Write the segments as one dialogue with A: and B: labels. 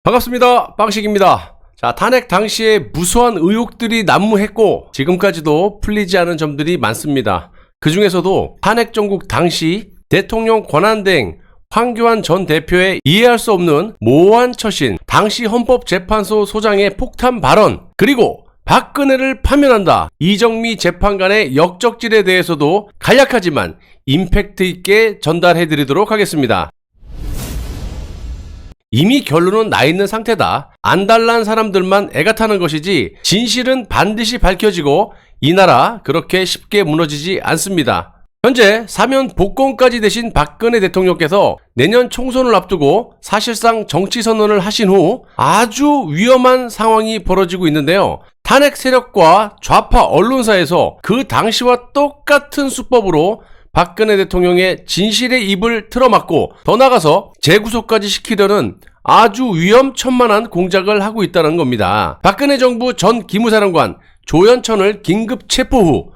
A: 반갑습니다. 빵식입니다. 자, 탄핵 당시에 무수한 의혹들이 난무했고 지금까지도 풀리지 않은 점들이 많습니다. 그 중에서도 탄핵 정국 당시 대통령 권한대행 황교안 전 대표의 이해할 수 없는 모호한 처신, 당시 헌법재판소 소장의 폭탄 발언, 그리고 박근혜를 파면한다, 이정미 재판관의 역적질에 대해서도 간략하지만 임팩트 있게 전달해드리도록 하겠습니다. 이미 결론은 나 있는 상태다. 안달난 사람들만 애가 타는 것이지 진실은 반드시 밝혀지고 이 나라 그렇게 쉽게 무너지지 않습니다. 현재 사면 복권까지 되신 박근혜 대통령께서 내년 총선을 앞두고 사실상 정치 선언을 하신 후 아주 위험한 상황이 벌어지고 있는데요. 탄핵 세력과 좌파 언론사에서 그 당시와 똑같은 수법으로 박근혜 대통령의 진실의 입을 틀어막고 더 나아가서 재구속까지 시키려는 아주 위험천만한 공작을 하고 있다는 겁니다. 박근혜 정부 전 기무사령관 조현천을 긴급 체포 후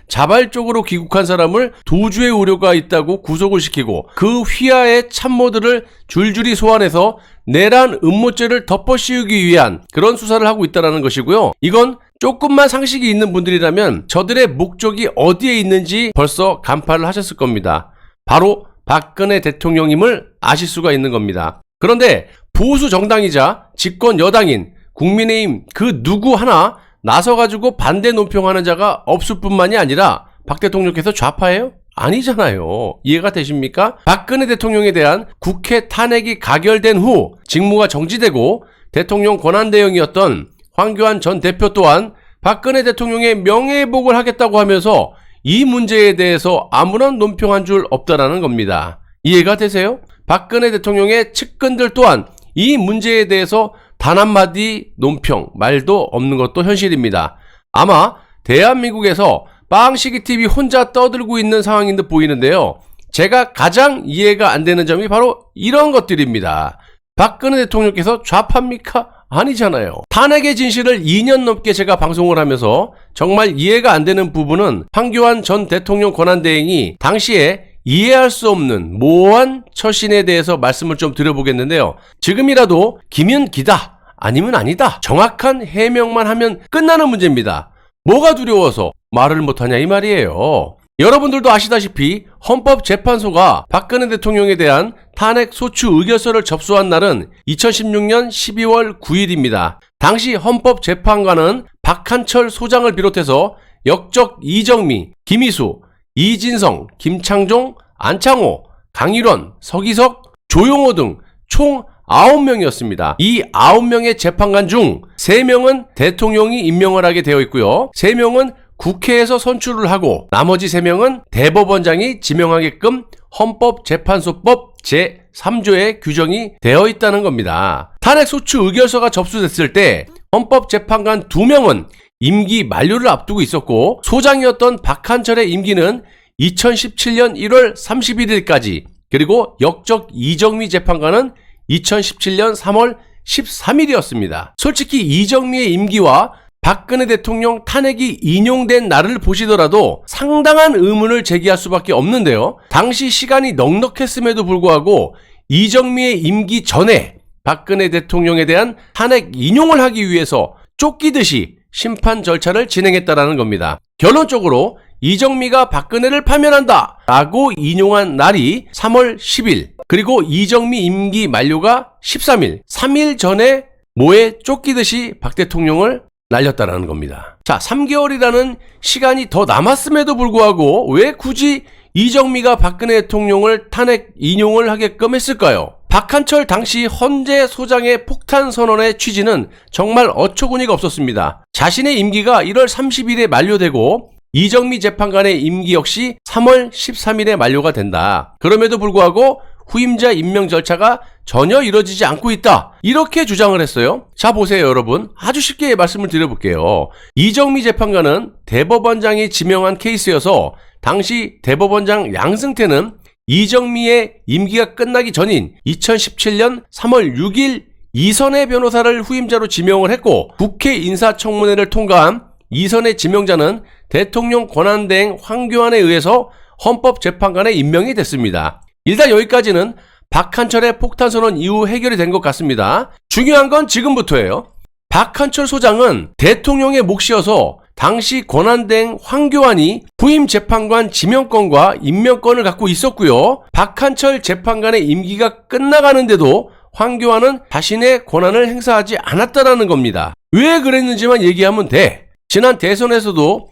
A: 자발적으로 귀국한 사람을 도주의 우려가 있다고 구속을 시키고 그 휘하의 참모들을 줄줄이 소환해서 내란 음모죄를 덮어씌우기 위한 그런 수사를 하고 있다는 것이고요. 이건 조금만 상식이 있는 분들이라면 저들의 목적이 어디에 있는지 벌써 간파를 하셨을 겁니다. 바로 박근혜 대통령임을 아실 수가 있는 겁니다. 그런데 보수 정당이자 집권 여당인 국민의힘 그 누구 하나 나서가지고 반대 논평하는 자가 없을 뿐만이 아니라 박 대통령께서 좌파예요? 아니잖아요. 이해가 되십니까? 박근혜 대통령에 대한 국회 탄핵이 가결된 후 직무가 정지되고 대통령 권한대행이었던 황교안 전 대표 또한 박근혜 대통령의 명예회복을 하겠다고 하면서 이 문제에 대해서 아무런 논평한 줄 없다라는 겁니다. 이해가 되세요? 박근혜 대통령의 측근들 또한 이 문제에 대해서 단 한마디 논평, 말도 없는 것도 현실입니다. 아마 대한민국에서 빵식이TV 혼자 떠들고 있는 상황인 듯 보이는데요. 제가 가장 이해가 안 되는 점이 바로 이런 것들입니다. 박근혜 대통령께서 좌파입니까? 아니잖아요. 탄핵의 진실을 2년 넘게 제가 방송을 하면서 정말 이해가 안 되는 부분은 황교안 전 대통령 권한대행이 당시에 이해할 수 없는 모호한 처신에 대해서 말씀을 좀 드려보겠는데요. 지금이라도 기면 기다, 아니면 아니다, 정확한 해명만 하면 끝나는 문제입니다. 뭐가 두려워서 말을 못하냐 이 말이에요. 여러분들도 아시다시피 헌법재판소가 박근혜 대통령에 대한 탄핵 소추 의결서를 접수한 날은 2016년 12월 9일입니다. 당시 헌법재판관은 박한철 소장을 비롯해서 역적 이정미, 김희수, 이진성, 김창종, 안창호, 강일원, 서기석, 조용호 등 총 9명이었습니다. 이 9명의 재판관 중 3명은 대통령이 임명을 하게 되어 있고요. 3명은 국회에서 선출을 하고 나머지 3명은 대법원장이 지명하게끔 헌법재판소법 제3조에 규정이 되어 있다는 겁니다. 탄핵소추 의결서가 접수됐을 때 헌법재판관 2명은 임기 만료를 앞두고 있었고 소장이었던 박한철의 임기는 2017년 1월 31일까지, 그리고 역적 이정미 재판관은 2017년 3월 13일이었습니다. 솔직히 이정미의 임기와 박근혜 대통령 탄핵이 인용된 날을 보시더라도 상당한 의문을 제기할 수밖에 없는데요. 당시 시간이 넉넉했음에도 불구하고 이정미의 임기 전에 박근혜 대통령에 대한 탄핵 인용을 하기 위해서 쫓기듯이 심판 절차를 진행했다라는 겁니다. 결론적으로 이정미가 박근혜를 파면한다 라고 인용한 날이 3월 10일, 그리고 이정미 임기 만료가 13일, 3일 전에 뭐에 쫓기듯이 박 대통령을 날렸다라는 겁니다. 자, 3개월이라는 시간이 더 남았음에도 불구하고 왜 굳이 이정미가 박근혜 대통령을 탄핵 인용을 하게끔 했을까요? 박한철 당시 헌재 소장의 폭탄 선언의 취지는 정말 어처구니가 없었습니다. 자신의 임기가 1월 30일에 만료되고 이정미 재판관의 임기 역시 3월 13일에 만료가 된다. 그럼에도 불구하고 후임자 임명 절차가 전혀 이루어지지 않고 있다, 이렇게 주장을 했어요. 자, 보세요 여러분. 아주 쉽게 말씀을 드려볼게요. 이정미 재판관은 대법원장이 지명한 케이스여서 당시 대법원장 양승태는 이정미의 임기가 끝나기 전인 2017년 3월 6일 이선의 변호사를 후임자로 지명을 했고, 국회 인사청문회를 통과한 이선의 지명자는 대통령 권한대행 황교안에 의해서 헌법재판관에 임명이 됐습니다. 일단 여기까지는 박한철의 폭탄선언 이후 해결이 된 것 같습니다. 중요한 건 지금부터예요. 박한철 소장은 대통령의 몫이어서 당시 권한대행 황교안이 후임 재판관 지명권과 임명권을 갖고 있었고요. 박한철 재판관의 임기가 끝나가는데도 황교안은 자신의 권한을 행사하지 않았다라는 겁니다. 왜 그랬는지만 얘기하면 돼. 지난 대선에서도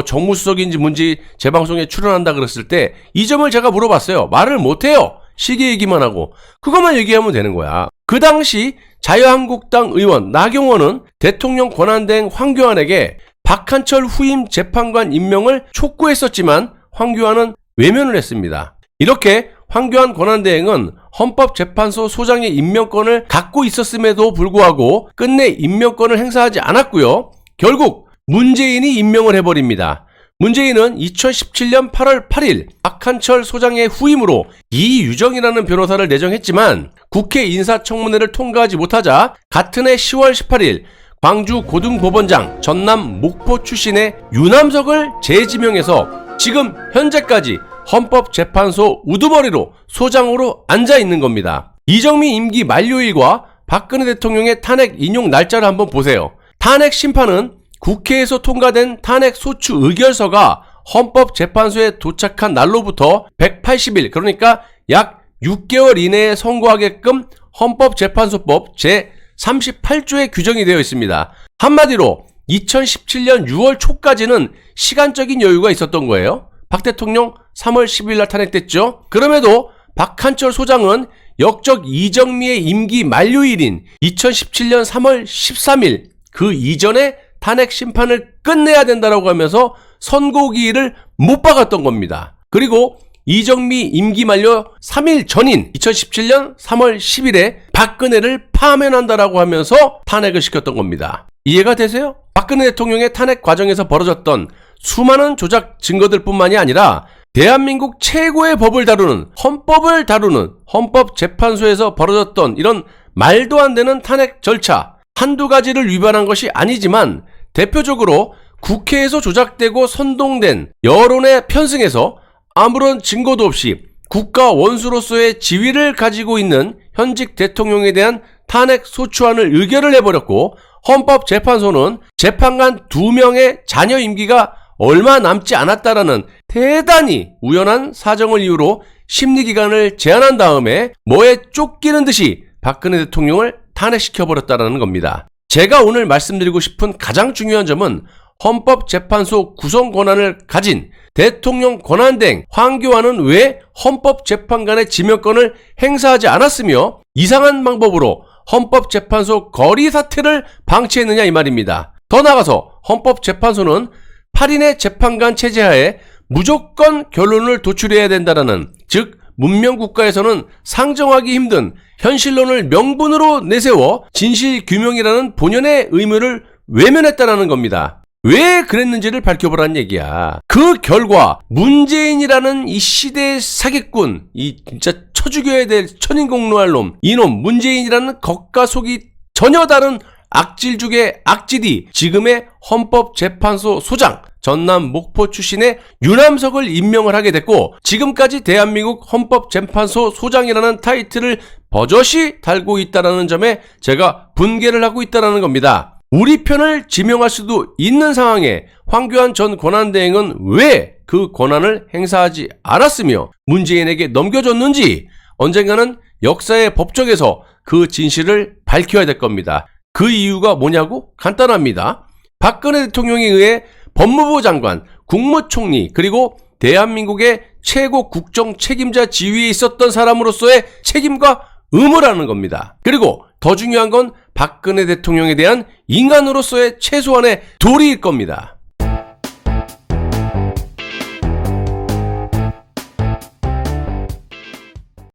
A: 정무수석인지 뭔지 제 방송에 출연한다 그랬을 때 이 점을 제가 물어봤어요. 말을 못해요. 시기 얘기만 하고. 그것만 얘기하면 되는 거야. 그 당시 자유한국당 의원 나경원은 대통령 권한대행 황교안에게 박한철 후임 재판관 임명을 촉구했었지만 황교안은 외면을 했습니다. 이렇게 황교안 권한대행은 헌법재판소 소장의 임명권을 갖고 있었음에도 불구하고 끝내 임명권을 행사하지 않았고요. 결국 문재인이 임명을 해버립니다. 문재인은 2017년 8월 8일 박한철 소장의 후임으로 이유정이라는 변호사를 내정했지만 국회 인사청문회를 통과하지 못하자 같은 해 10월 18일 광주 고등법원장 전남 목포 출신의 유남석을 재지명해서 지금 현재까지 헌법재판소 우두머리로 소장으로 앉아있는 겁니다. 이정미 임기 만료일과 박근혜 대통령의 탄핵 인용 날짜를 한번 보세요. 탄핵 심판은 국회에서 통과된 탄핵 소추 의결서가 헌법재판소에 도착한 날로부터 180일, 그러니까 약 6개월 이내에 선고하게끔 헌법재판소법 제38조에 규정이 되어 있습니다. 한마디로 2017년 6월 초까지는 시간적인 여유가 있었던 거예요. 박 대통령 3월 10일 날 탄핵됐죠. 그럼에도 박한철 소장은 역적 이정미의 임기 만료일인 2017년 3월 13일 그 이전에 탄핵 심판을 끝내야 된다라고 하면서 선고기일을 못 박았던 겁니다. 그리고 이정미 임기 만료 3일 전인 2017년 3월 10일에 박근혜를 파면한다라고 하면서 탄핵을 시켰던 겁니다. 이해가 되세요? 박근혜 대통령의 탄핵 과정에서 벌어졌던 수많은 조작 증거들 뿐만이 아니라 대한민국 최고의 법을 다루는 헌법을 다루는 헌법재판소에서 벌어졌던 이런 말도 안 되는 탄핵 절차 한두 가지를 위반한 것이 아니지만 대표적으로 국회에서 조작되고 선동된 여론에 편승해서 아무런 증거도 없이 국가 원수로서의 지위를 가지고 있는 현직 대통령에 대한 탄핵 소추안을 의결을 해버렸고 헌법재판소는 재판관 2명의 자녀 임기가 얼마 남지 않았다라는 대단히 우연한 사정을 이유로 심리기간을 제한한 다음에 뭐에 쫓기는 듯이 박근혜 대통령을 탄핵시켜버렸다는 겁니다. 제가 오늘 말씀드리고 싶은 가장 중요한 점은 헌법재판소 구성 권한을 가진 대통령 권한대행 황교안은 왜 헌법재판관의 지명권을 행사하지 않았으며 이상한 방법으로 헌법재판소 거리 사퇴를 방치했느냐 이 말입니다. 더 나아가서 헌법재판소는 8인의 재판관 체제하에 무조건 결론을 도출해야 된다는, 즉 문명국가에서는 상정하기 힘든 현실론을 명분으로 내세워 진실규명이라는 본연의 의무를 외면했다는 겁니다. 왜 그랬는지를 밝혀보라는 얘기야. 그 결과 문재인이라는 이 시대의 사기꾼, 이 진짜 쳐죽여야 될 천인공노할 놈, 이놈 문재인이라는 겉과 속이 전혀 다른 악질죽의 악질이 지금의 헌법재판소 소장 전남 목포 출신의 유남석을 임명을 하게 됐고 지금까지 대한민국 헌법재판소 소장이라는 타이틀을 버젓이 달고 있다는 점에 제가 분개를 하고 있다는 겁니다. 우리 편을 지명할 수도 있는 상황에 황교안 전 권한대행은 왜 그 권한을 행사하지 않았으며 문재인에게 넘겨줬는지 언젠가는 역사의 법정에서 그 진실을 밝혀야 될 겁니다. 그 이유가 뭐냐고? 간단합니다. 박근혜 대통령에 의해 법무부 장관, 국무총리 그리고 대한민국의 최고 국정 책임자 지위에 있었던 사람으로서의 책임과 의무라는 겁니다. 그리고 더 중요한 건 박근혜 대통령에 대한 인간으로서의 최소한의 도리일 겁니다.